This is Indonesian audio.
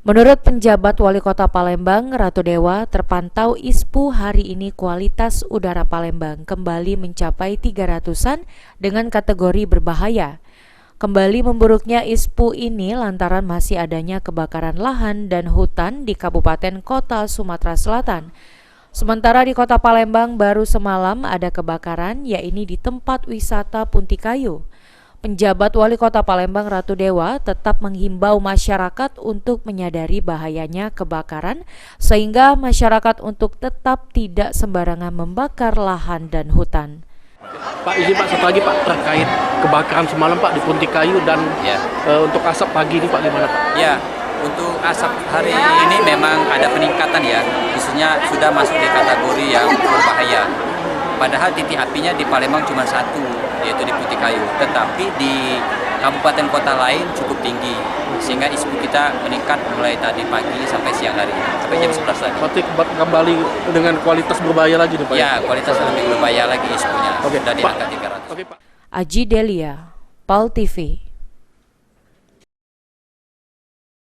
Menurut penjabat Wali Kota Palembang, Ratu Dewa, terpantau ISPU hari ini kualitas udara Palembang kembali mencapai 300-an dengan kategori berbahaya. Kembali memburuknya ISPU ini lantaran masih adanya kebakaran lahan dan hutan di Kabupaten Kota Sumatera Selatan. Sementara di Kota Palembang baru semalam ada kebakaran, yaitu di tempat wisata Puntikayu. Penjabat Wali Kota Palembang Ratu Dewa tetap menghimbau masyarakat untuk menyadari bahayanya kebakaran sehingga masyarakat untuk tetap tidak sembarangan membakar lahan dan hutan. Pak, izin Pak, satu lagi Pak, terkait kebakaran semalam Pak di Puntikayu dan untuk asap pagi ini Pak, gimana Pak? Ya, untuk asap hari ini memang ada peningkatan ya, khususnya sudah masuk di kategori yang berbahaya. Padahal titik apinya di Palembang cuma satu, yaitu di Puntikayu. Tetapi di kabupaten kota lain cukup tinggi, sehingga ISPU kita meningkat mulai tadi pagi sampai siang hari, sampai jam 11 tadi. Berarti kembali dengan kualitas berbahaya lagi nih Pak? Ya, kualitas lebih berbahaya lagi ISPU-nya, Oke, sudah di Pak. angka 300. Oke, Pak. Aji Delia, PAL TV.